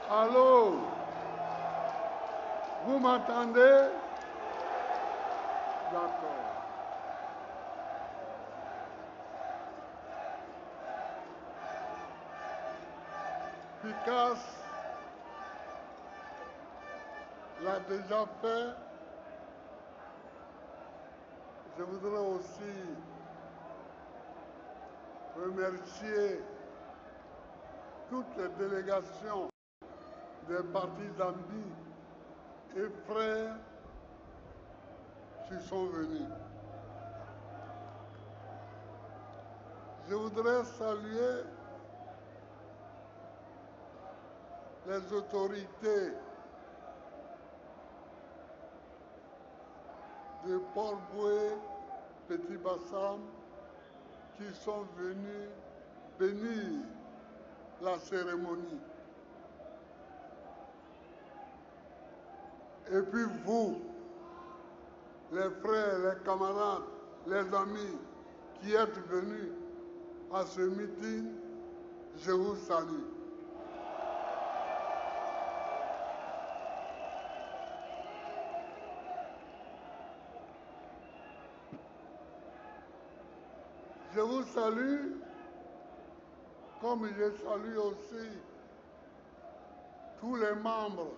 Allô? Vous m'entendez? D'accord. Picasse l'a déjà fait. Je voudrais aussi remercier toutes les délégations des partis d'amis et frères qui sont venus. Je voudrais saluer les autorités de Port-Boué, Petit Bassam, qui sont venus bénir la cérémonie. Et puis vous, les frères, les camarades, les amis qui êtes venus à ce meeting, je vous salue. Je vous salue comme je salue aussi tous les membres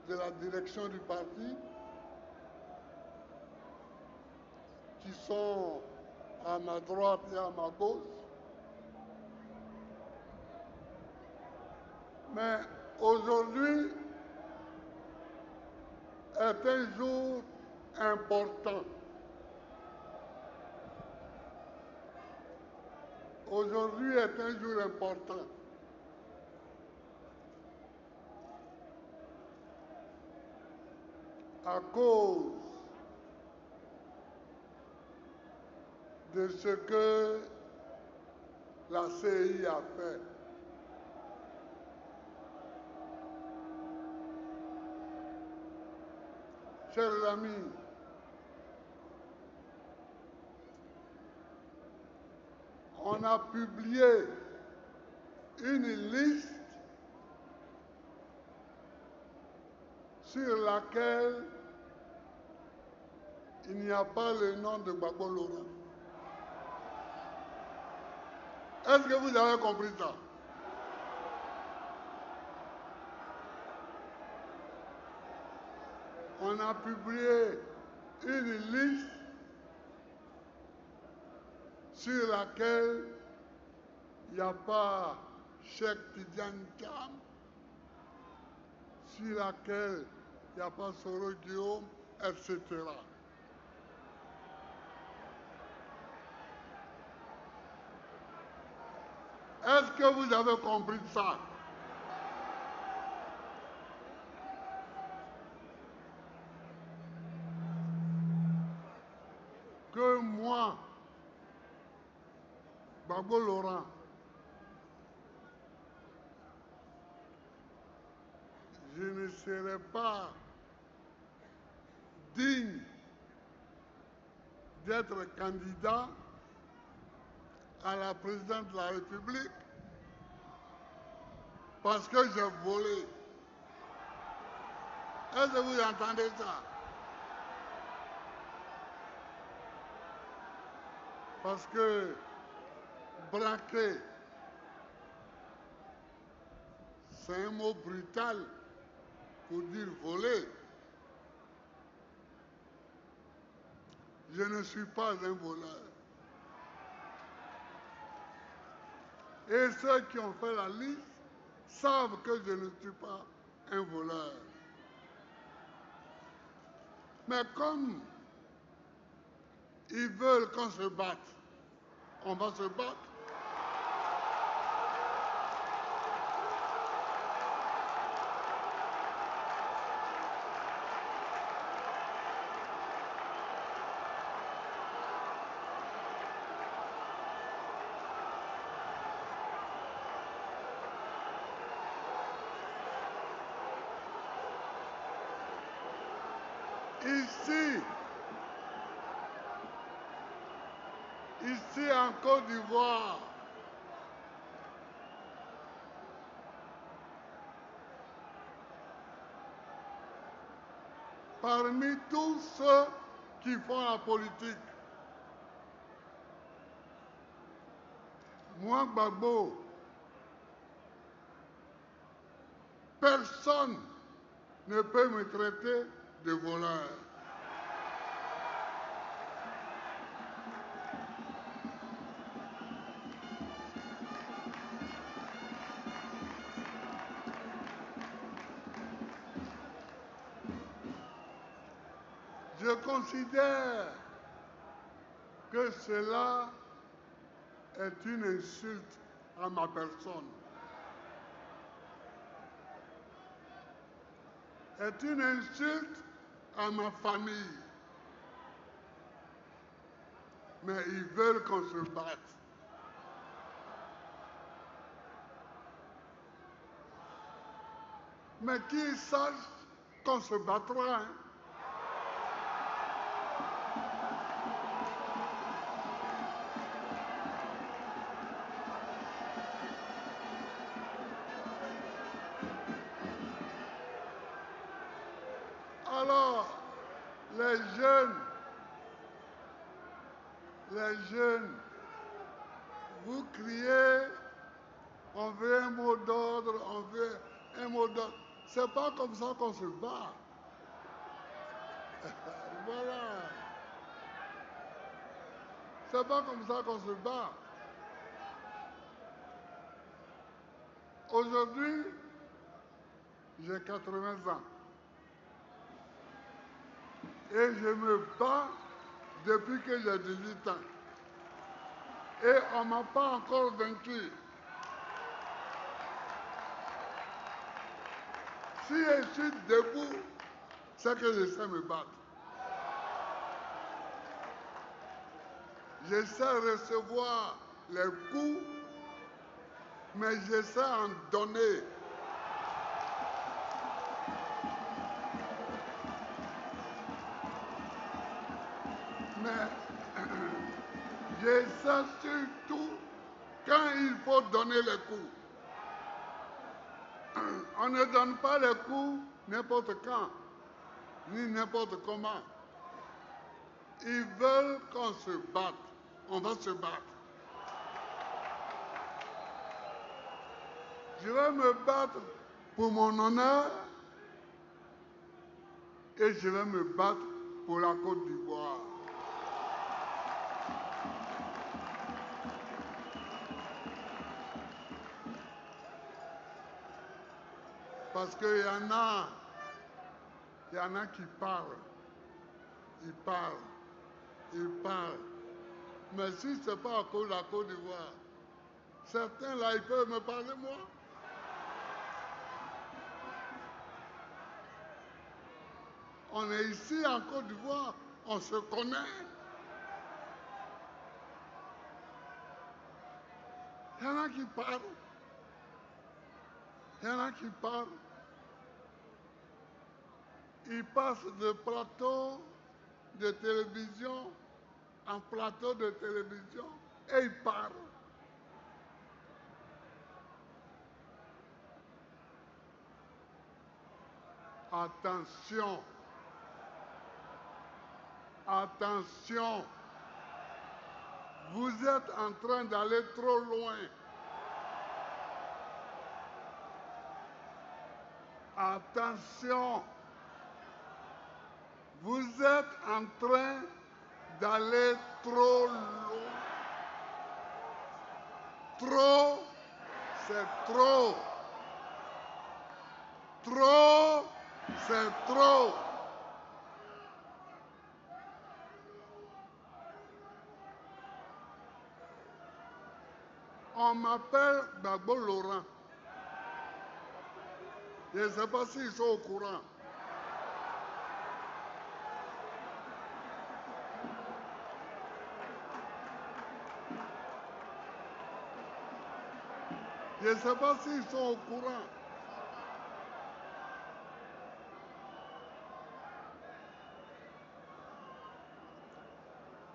de la direction du parti qui sont à ma droite et à ma gauche. Mais aujourd'hui est un jour important. Aujourd'hui est un jour important. À cause de ce que la CI a fait. Chers amis, on a publié une liste sur laquelle il n'y a pas le nom de Gbagbo Laurent. Est-ce que vous avez compris ça? On a publié une liste sur laquelle il n'y a pas Cheikh Tidiane Thiam, sur laquelle il n'y a pas Soro Guillaume, etc. Est-ce que vous avez compris ça? Que moi, Gbagbo Laurent, je ne serai pas digne d'être candidat à la présidence de la République parce que j'ai volé. Est-ce que vous entendez ça? Parce que braquer, c'est un mot brutal pour dire voler. Je ne suis pas un voleur. Et ceux qui ont fait la liste savent que je ne suis pas un voleur. Mais comme ils veulent qu'on se batte, on va se battre. Ici en Côte d'Ivoire, parmi tous ceux qui font la politique. Moi, Gbagbo, personne ne peut me traiter de voleur. Je considère que cela est une insulte à ma personne. Est une insulte à ma famille. Mais ils veulent qu'on se batte. Mais qu'ils sachent qu'on se battra. Hein. Alors, les jeunes, vous criez, on veut un mot d'ordre, on veut un mot d'ordre. C'est pas comme ça qu'on se bat. Voilà. C'est pas comme ça qu'on se bat. Aujourd'hui, j'ai 80 ans. Et je me bats depuis que j'ai 18 ans. Et on ne m'a pas encore vaincu. Si je suis debout, c'est que je sais me battre. Je sais recevoir les coups, mais je sais en donner. Mais je sais surtout quand il faut donner les coups. On ne donne pas les coups n'importe quand, ni n'importe comment. Ils veulent qu'on se batte. On va se battre. Je vais me battre pour mon honneur et je vais me battre pour la Côte d'Ivoire. Parce qu'il y en a qui parlent. Ils parlent. Mais si ce n'est pas à cause de la Côte d'Ivoire, certains là, ils peuvent me parler moi. On est ici en Côte d'Ivoire, on se connaît. Il y en a qui parlent. Ils passent de plateau de télévision en plateau de télévision et ils parlent. Attention. Vous êtes en train d'aller trop loin. Attention. Vous êtes en train d'aller trop loin. Trop, c'est trop. Trop, c'est trop. On m'appelle Gbagbo Laurent. Je ne sais pas s'ils sont au courant. Je ne sais pas s'ils sont au courant.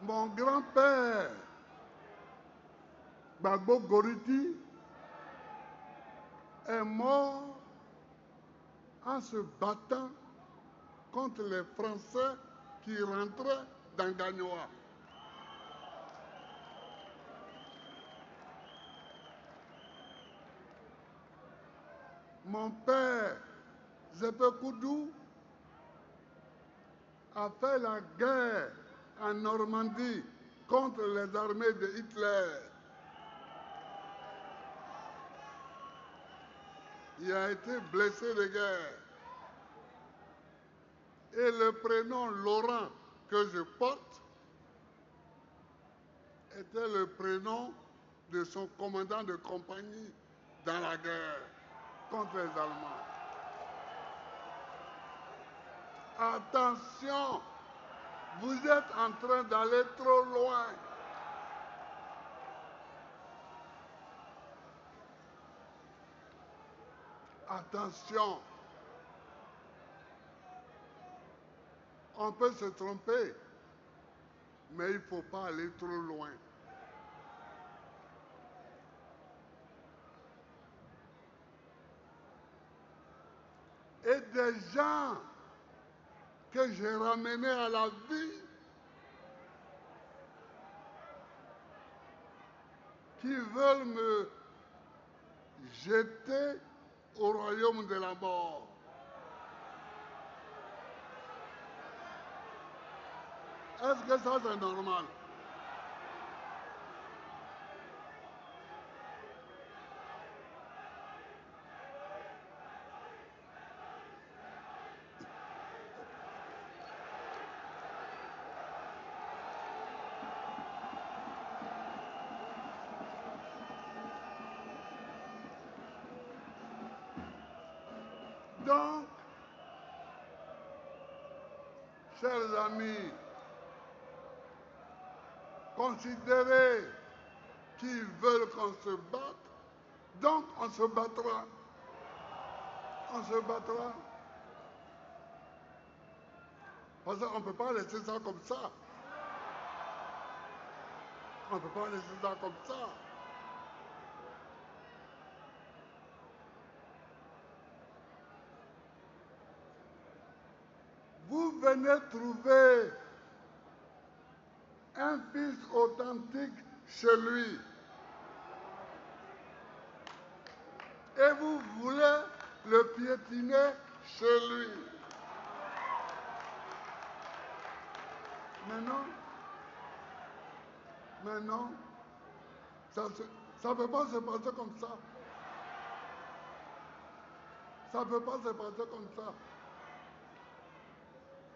Mon grand-père, Gbagbo Goriti, est mort en se battant contre les Français qui rentraient dans Gagnoa. Mon père, Zépé Koudou, a fait la guerre en Normandie contre les armées de Hitler. Il a été blessé de guerre. Et le prénom Laurent que je porte était le prénom de son commandant de compagnie dans la guerre contre les Allemands. Attention, vous êtes en train d'aller trop loin. Attention, on peut se tromper, mais il ne faut pas aller trop loin. Et des gens que j'ai ramenés à la vie, qui veulent me jeter au royaume de la mort. Est-ce que ça c'est normal? Donc, chers amis, considérez qu'ils veulent qu'on se batte, donc on se battra. On se battra. Parce qu'on ne peut pas laisser ça comme ça. On ne peut pas laisser ça comme ça. Vous venez trouver un fils authentique chez lui. Et vous voulez le piétiner chez lui. Mais non, ça ne peut pas se passer comme ça. Ça ne peut pas se passer comme ça.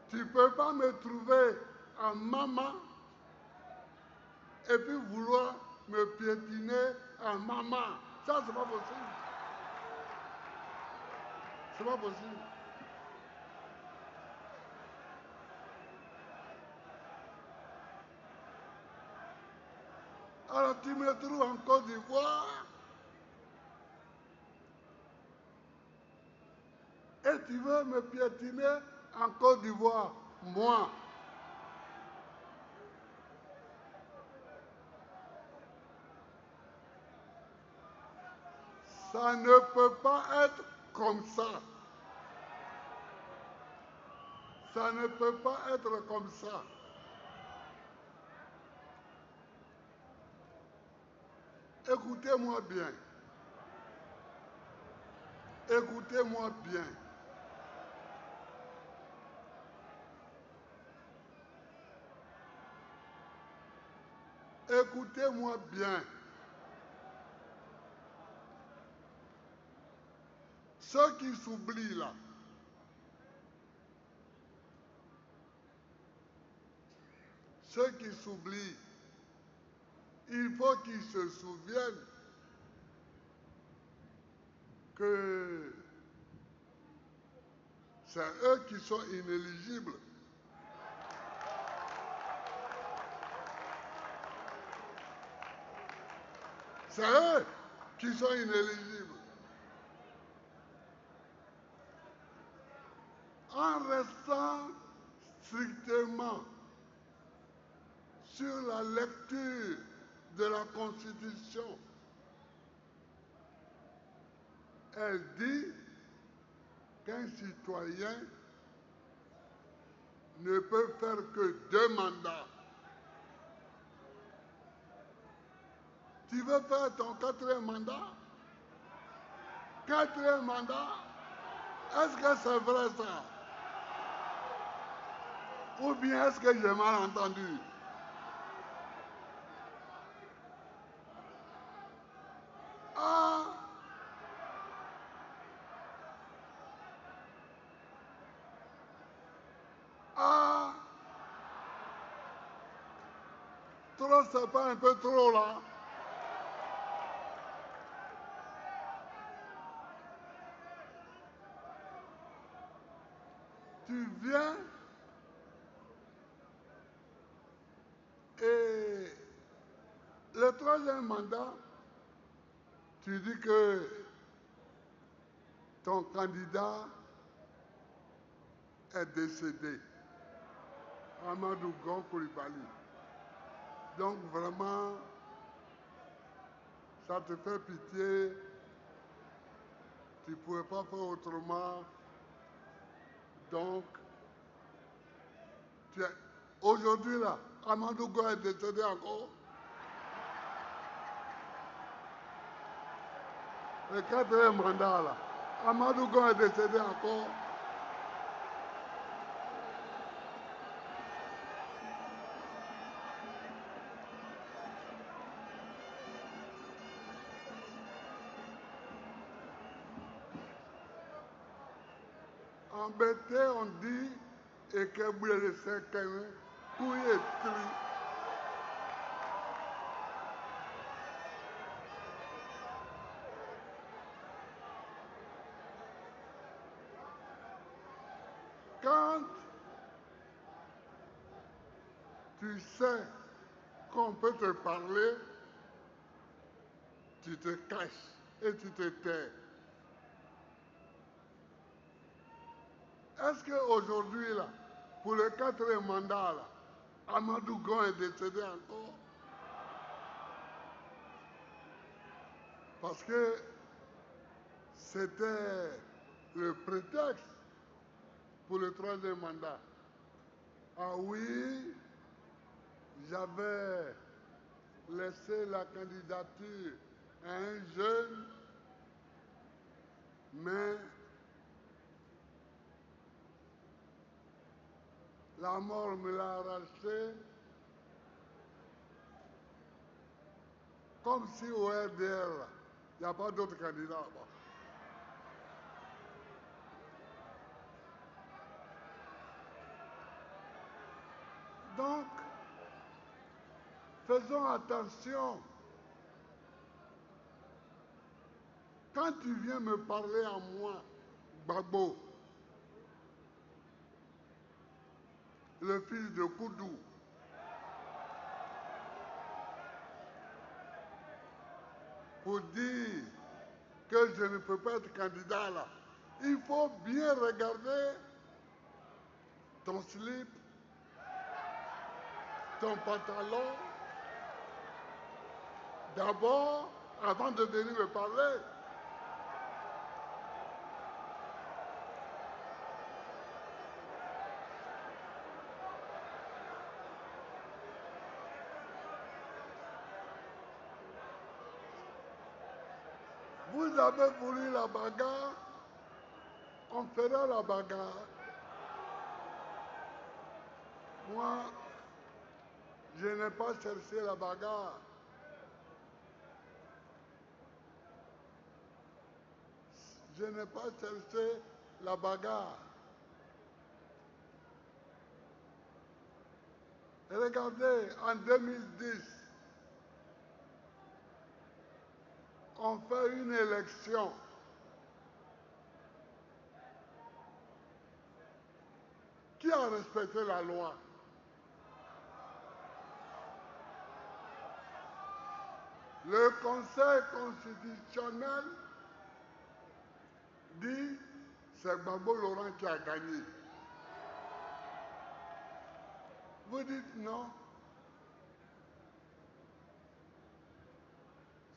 Tu ne peux pas me trouver en maman et puis vouloir me piétiner en maman. Ça, c'est pas possible. C'est pas possible. Alors tu me trouves en Côte d'Ivoire et tu veux me piétiner en Côte d'Ivoire, moi. Ça ne peut pas être comme ça. Ça ne peut pas être comme ça. Écoutez-moi bien. Écoutez-moi bien. Écoutez-moi bien. Ceux qui s'oublient là, ceux qui s'oublient, il faut qu'ils se souviennent que c'est eux qui sont inéligibles. C'est eux qui sont inéligibles. En restant strictement sur la lecture de la Constitution, elle dit qu'un citoyen ne peut faire que 2 mandats. Tu veux faire ton 4e mandat? 4e mandat? Est-ce que c'est vrai ça? Ou bien est-ce que j'ai mal entendu? Ah! Ah! Trop, c'est pas un peu trop là? Tu viens et le 3e mandat, tu dis que ton candidat est décédé, Amadou Gon Coulibaly. Donc vraiment, ça te fait pitié, tu ne pouvais pas faire autrement. Donc, aujourd'hui là, Amadou Gon est décédé encore. Le 4e mandat là, Amadou Gon est décédé encore. Embêté, on dit, et que vous le savez, tout est écrit. Quand tu sais qu'on peut te parler, tu te caches et tu te tais. Est-ce qu'aujourd'hui, là, pour le 4e mandat, là, Amadou Gon est décédé encore? Parce que c'était le prétexte pour le 3e mandat. Ah oui, j'avais laissé la candidature à un jeune, mais la mort me l'a arraché, comme si au RDR, il n'y a pas d'autres candidats là-bas. Donc, faisons attention. Quand tu viens me parler à moi, Gbagbo, le fils de Koudou, pour dire que je ne peux pas être candidat là, il faut bien regarder ton slip, ton pantalon, d'abord, avant de venir me parler. Vous avez voulu la bagarre, on fera la bagarre. Moi, je n'ai pas cherché la bagarre. Je n'ai pas cherché la bagarre. Regardez, en 2010, on fait une élection. Qui a respecté la loi? Le Conseil constitutionnel dit c'est Gbagbo Laurent qui a gagné. Vous dites non,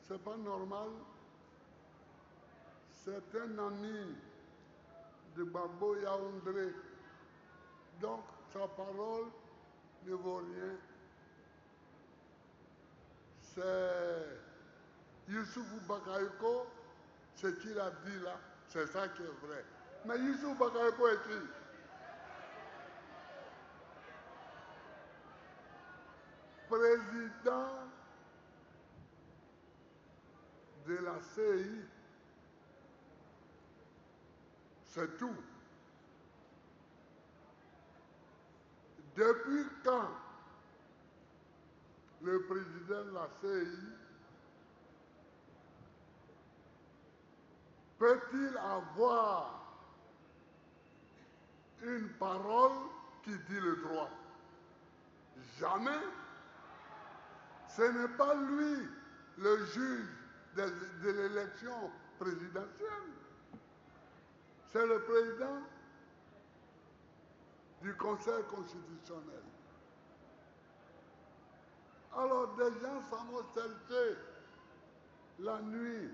c'est pas normal. C'est un ami de Gbagbo Yaoundé. Donc, sa parole ne vaut rien. C'est Youssouf Bakayoko, ce qu'il a dit là, c'est ça qui est vrai. Mais Youssouf Bakayoko est qui? Président de la CI. C'est tout. Depuis quand le président de la CI peut-il avoir une parole qui dit le droit? Jamais. Ce n'est pas lui le juge de l'élection présidentielle. C'est le président du Conseil constitutionnel. Alors des gens s'en vont chercher la nuit.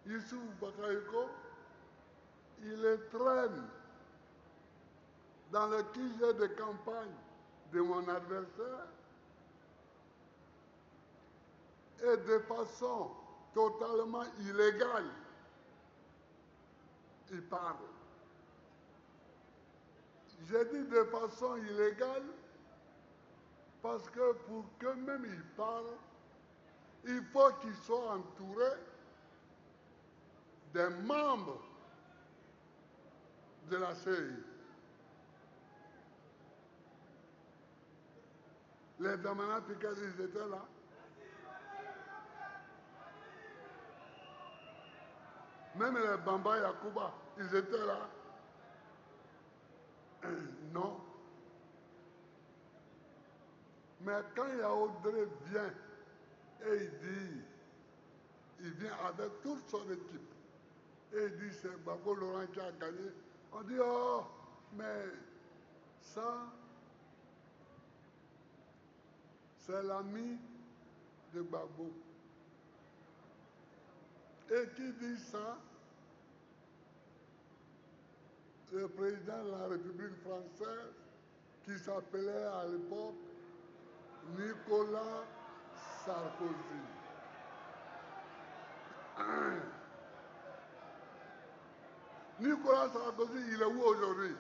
Youssouf Bakayoko, il les traîne dans le QG de campagne de mon adversaire et de façon totalement illégale, il parle. J'ai dit de façon illégale parce que pour que même il parle, il faut qu'il soit entouré des membres de la CI. Les Damana Pikal, ils étaient là. Même les Bamba Yakuba, ils étaient là. Non. Mais quand Yaoundé vient et il vient avec toute son équipe, et il dit c'est Gbagbo Laurent qui a gagné, on dit oh, mais ça, c'est l'ami de Gbagbo. Et qui dit ça? Le président de la République française, qui s'appelait à l'époque Nicolas Sarkozy. Nicolas Sarkozy, il est où aujourd'hui?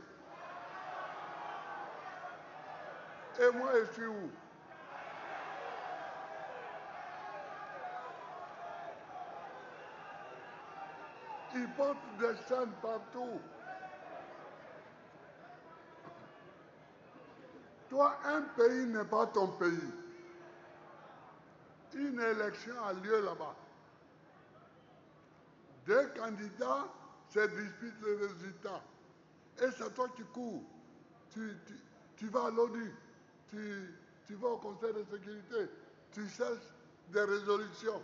Et moi, je suis où? Il porte des chaînes partout. Toi, un pays n'est pas ton pays. Une élection a lieu là-bas. Deux candidats se disputent le résultat. Et c'est toi qui cours. Tu vas à l'ONU, tu vas au Conseil de sécurité, tu cherches des résolutions.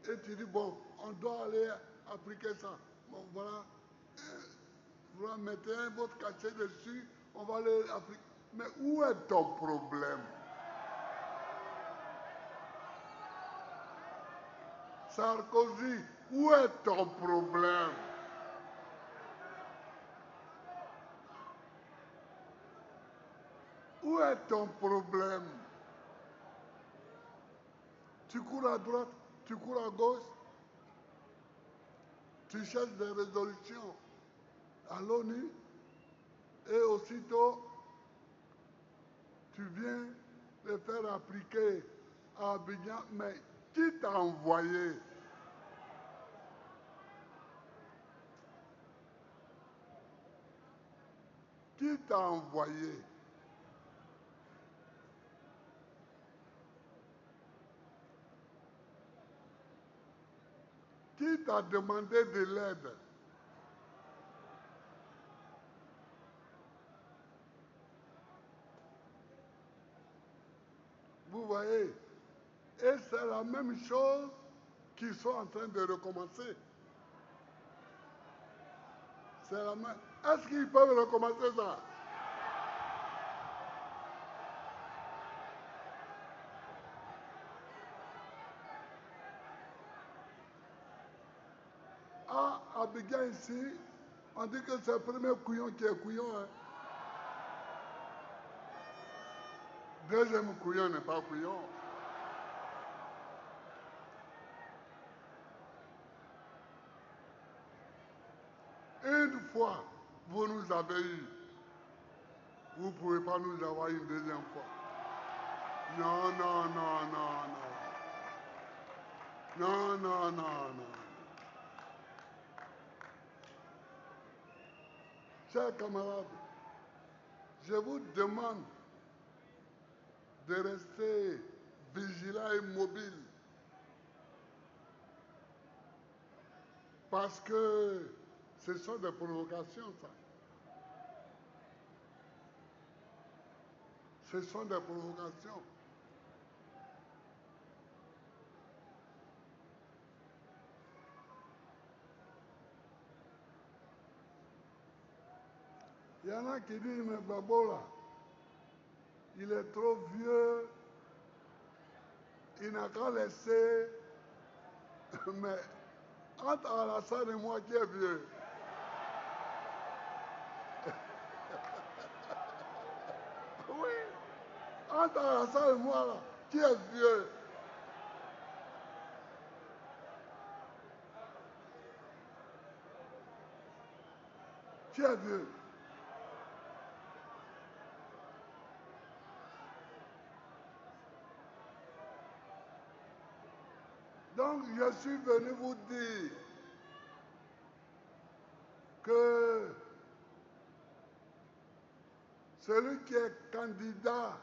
Et tu dis, bon, on doit aller appliquer ça. Bon, voilà, vous mettez votre cachet dessus, on va aller appliquer. Mais où est ton problème? Sarkozy, où est ton problème? Où est ton problème? Tu cours à droite, tu cours à gauche, tu cherches des résolutions à l'ONU et aussitôt tu viens les faire appliquer à Abidjan. Mais qui t'a envoyé? Qui t'a envoyé? Qui t'a demandé de l'aide? Vous voyez? Et c'est la même chose qu'ils sont en train de recommencer. C'est la même. Est-ce qu'ils peuvent recommencer ça? À Abidjan ici, on dit que c'est le premier couillon qui est couillon. Hein. Deuxième couillon n'est pas couillon. Une fois, vous nous avez eu. Vous ne pouvez pas nous avoir une deuxième fois. Non, non, non, non, non. Non, non, non, non. Chers camarades, je vous demande de rester vigilants et mobiles. Parce que ce sont des provocations, ça. Ce sont des provocations. Il y en a qui disent, mais Babo là, il est trop vieux, il n'a qu'à laisser, mais entre Alassane et moi qui est vieux. Oui, entre Alassane et moi là, qui est vieux. Qui est vieux. Donc, je suis venu vous dire que celui qui est candidat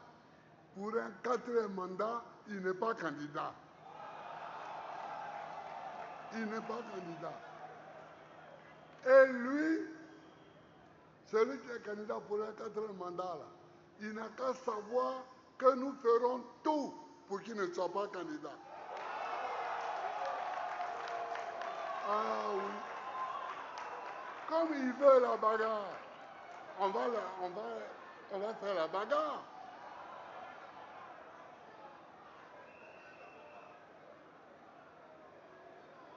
pour un quatrième mandat, il n'est pas candidat. Il n'est pas candidat. Et lui, celui qui est candidat pour un quatrième mandat, là, il n'a qu'à savoir que nous ferons tout pour qu'il ne soit pas candidat. Ah oui. Comme il veut la bagarre, on va faire la bagarre.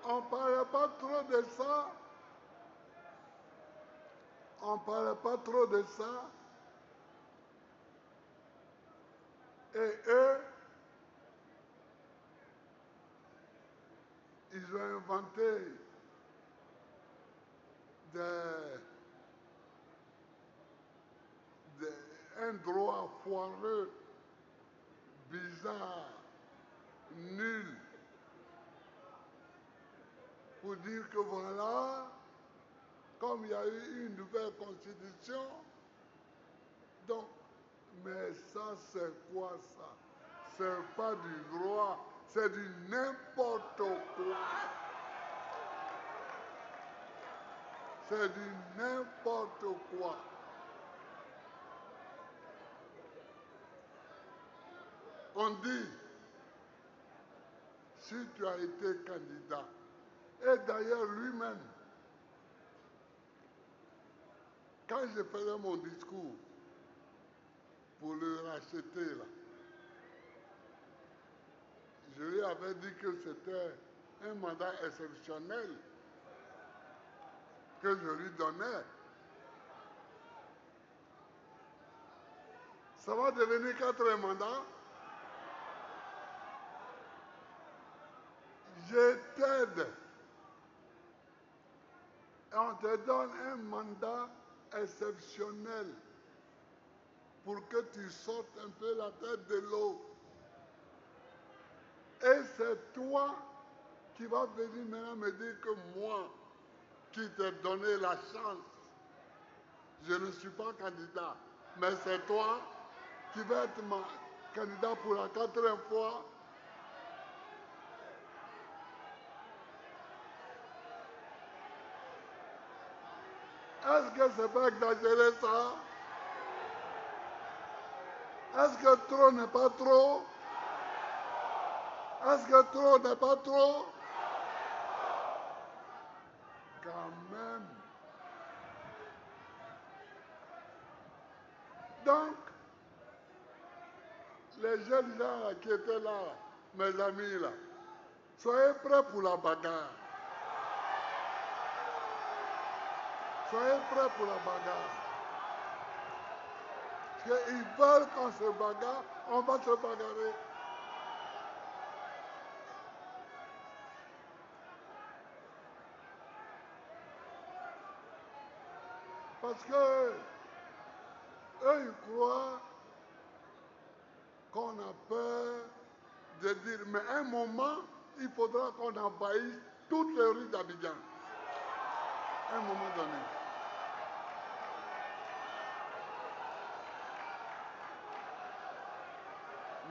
On ne parlait pas trop de ça. On ne parlait pas trop de ça. Et eux, ils ont inventé un droit foireux, bizarre, nul, pour dire que voilà, comme il y a eu une nouvelle constitution, donc, mais ça c'est quoi ça? C'est pas du droit, c'est du n'importe quoi. C'est du n'importe quoi. On dit, si tu as été candidat, et d'ailleurs lui-même, quand je faisais mon discours pour le racheter, là, je lui avais dit que c'était un mandat exceptionnel que je lui donnais. Ça va devenir 4 mandats. Je t'aide. Et on te donne un mandat exceptionnel pour que tu sortes un peu la tête de l'eau. Et c'est toi qui vas venir maintenant me dire que moi, qui t'ai donné la chance, je ne suis pas candidat, mais c'est toi qui vas être candidat pour la 4e fois. Est-ce que c'est pas exagéré ça? Est-ce que trop n'est pas trop? Est-ce que trop n'est pas trop? Quand même. Donc, les jeunes gens qui étaient là, mes amis là, soyez prêts pour la bagarre. Soyez prêts pour la bagarre. qu'ils veulent qu'on se bagarre, on va se bagarrer. Parce que eux, ils croient qu'on a peur de dire, mais à un moment, il faudra qu'on envahisse toutes les rues d'Abidjan. À un moment donné.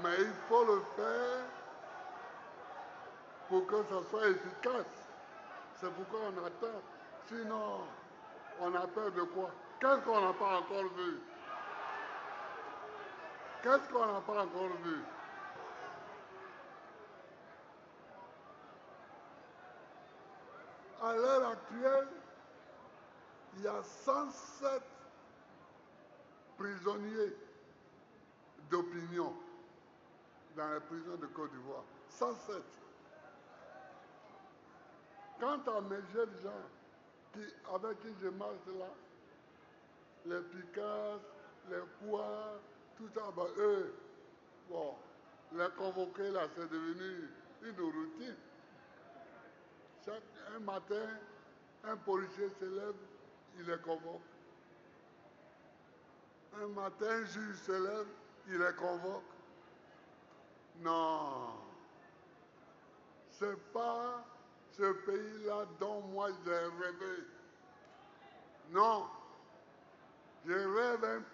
Mais il faut le faire pour que ça soit efficace. C'est pourquoi on attend. Sinon, on a peur de quoi? Qu'est-ce qu'on n'a pas encore vu? Qu'est-ce qu'on n'a pas encore vu? À l'heure actuelle, il y a 107 prisonniers d'opinion dans les prisons de Côte d'Ivoire. 107. Quant à mes jeunes gens avec qui je marche là, les Picasso, les Poids, tout ça, ben eux, bon, les convoquer là, c'est devenu une routine. Un matin, un policier se lève, il les convoque. Un matin, un juge se lève, il les convoque. Non, c'est pas ce pays-là dont moi j'ai rêvé. Non, je rêve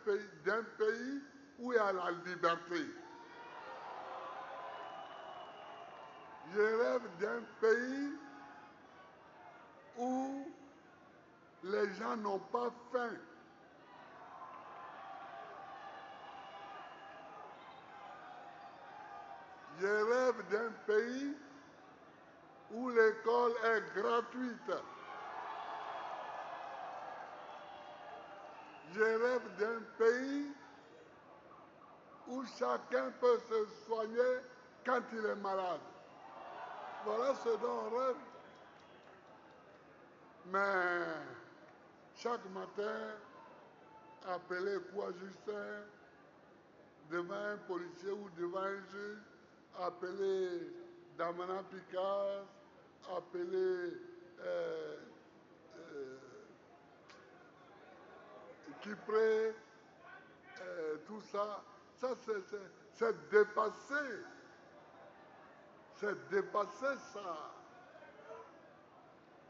d'un pays où il y a la liberté. Je rêve d'un pays où les gens n'ont pas faim. Je rêve d'un pays où l'école est gratuite. Je rêve d'un pays où chacun peut se soigner quand il est malade. Voilà ce dont on rêve. Mais chaque matin, appeler quoi Justin devant un policier ou devant un juge, appeler Damana Picard, appeler Kipré, tout ça, c'est dépassé. C'est dépassé ça.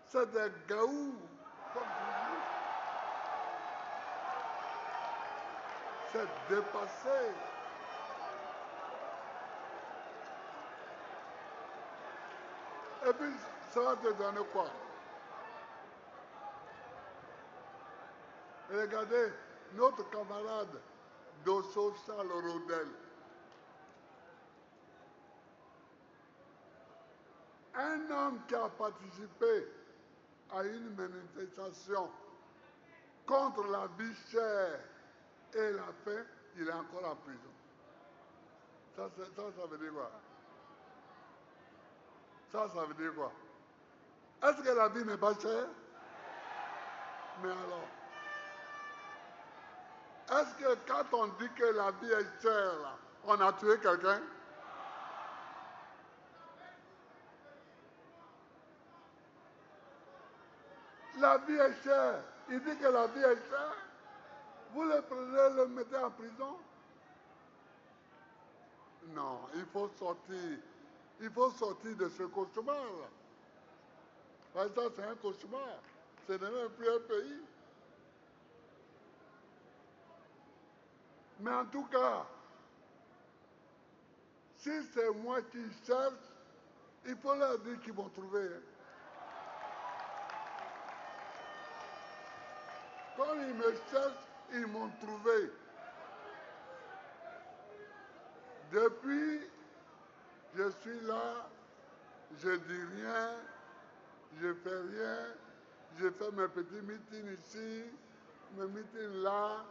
C'est des gaous, comme tu dis. C'est dépassé. Et puis, ça va te donner quoi? Regardez, notre camarade Dosso Charles Rodel, un homme qui a participé à une manifestation contre la vie chère et la faim, il est encore en prison. Ça veut dire quoi? Ça veut dire quoi? Est-ce que la vie n'est pas chère? Mais alors, est-ce que quand on dit que la vie est chère, là, on a tué quelqu'un? La vie est chère. Il dit que la vie est chère. Vous le prenez, le mettez en prison? Non, il faut sortir. Il faut sortir de ce cauchemar-là. Parce que ça, c'est un cauchemar. Ce n'est même plus un pays. Mais en tout cas, si c'est moi qui cherche, il faut leur dire qu'ils vont trouver. Quand ils me cherchent, ils m'ont trouvé. Depuis, je suis là, je dis rien, je fais rien, je fais mes petits meetings ici, mes meetings là.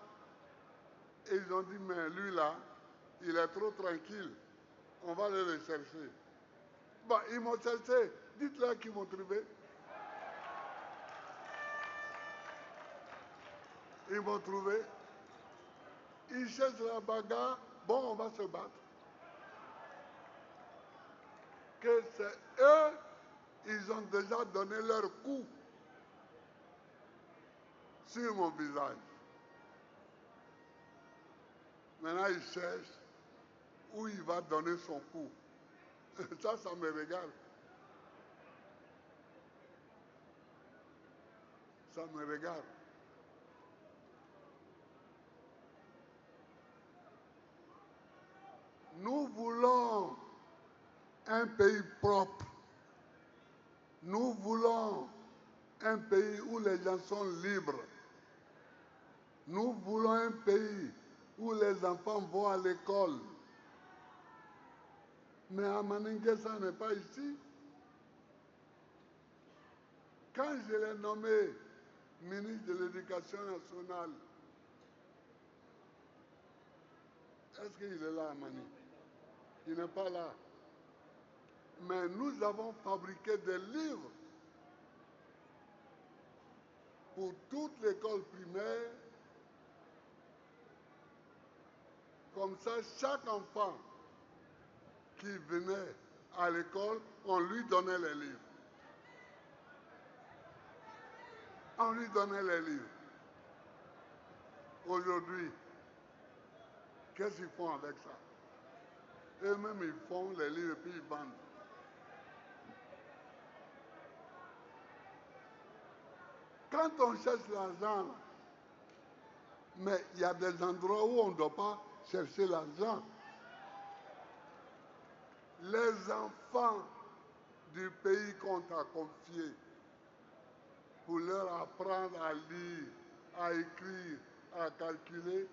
Et ils ont dit, mais lui là, il est trop tranquille, on va aller le chercher. Bon, ils m'ont cherché, dites-leur qu'ils m'ont trouvé. Ils m'ont trouvé. Ils cherchent la bagarre, bon, on va se battre. Que c'est eux, ils ont déjà donné leur coup sur mon visage. Maintenant, ils cherchent où il va donner son coup. Ça me regarde. Ça me regarde. Nous voulons un pays propre. Nous voulons un pays où les gens sont libres. Nous voulons un pays où les enfants vont à l'école. Mais à Maningue, ça n'est pas ici. Quand je l'ai nommé ministre de l'Éducation nationale, est-ce qu'il est là à Mani? Il n'est pas là. Mais nous avons fabriqué des livres pour toute l'école primaire. Comme ça, chaque enfant qui venait à l'école, on lui donnait les livres. On lui donnait les livres. Aujourd'hui, qu'est-ce qu'ils font avec ça? Eux-mêmes, ils font les livres et puis ils vendent. Quand on cherche l'argent, mais il y a des endroits où on ne doit pas chercher l'argent. Les enfants du pays qu'on t'a confié pour leur apprendre à lire, à écrire, à calculer,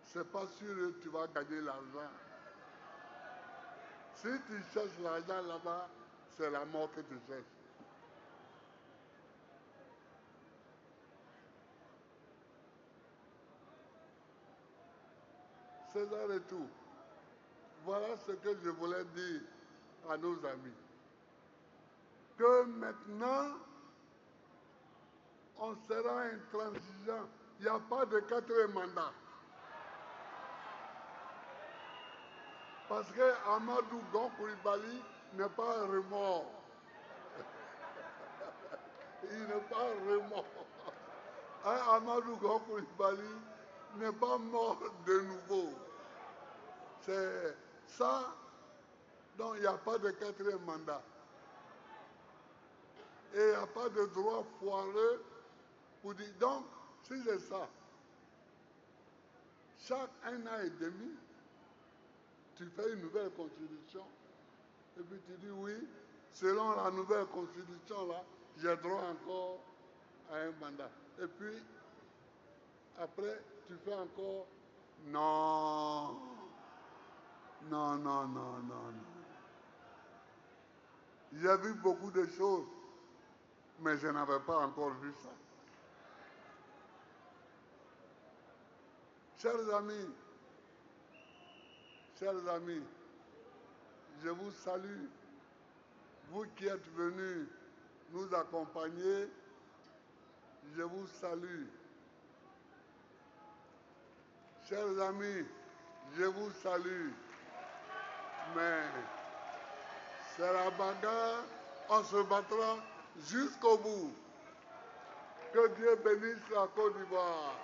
c'est pas sûr que tu vas gagner l'argent. Si tu cherches l'argent là-bas, c'est la mort que tu cherches. C'est ça le tout. Voilà ce que je voulais dire à nos amis. Que maintenant, on sera intransigeant. Il n'y a pas de quatrième mandat. Parce que Amadou Gon Coulibaly n'est pas remords. Il n'est pas remords. Amadou Gon Coulibaly n'est pas mort de nouveau. C'est ça, donc il n'y a pas de quatrième mandat. Et il n'y a pas de droit foireux pour dire. Donc, si c'est ça, chaque 1 an et demi, tu fais une nouvelle constitution. Et puis tu dis oui, selon la nouvelle constitution là, j'ai droit encore à un mandat. Et puis, après, tu fais encore non. Non, non, non, non, non. J'ai vu beaucoup de choses, mais je n'avais pas encore vu ça. Chers amis, je vous salue. Vous qui êtes venus nous accompagner, je vous salue. Chers amis, je vous salue. Mais c'est la bagarre, on se battra jusqu'au bout. Que Dieu bénisse la Côte d'Ivoire.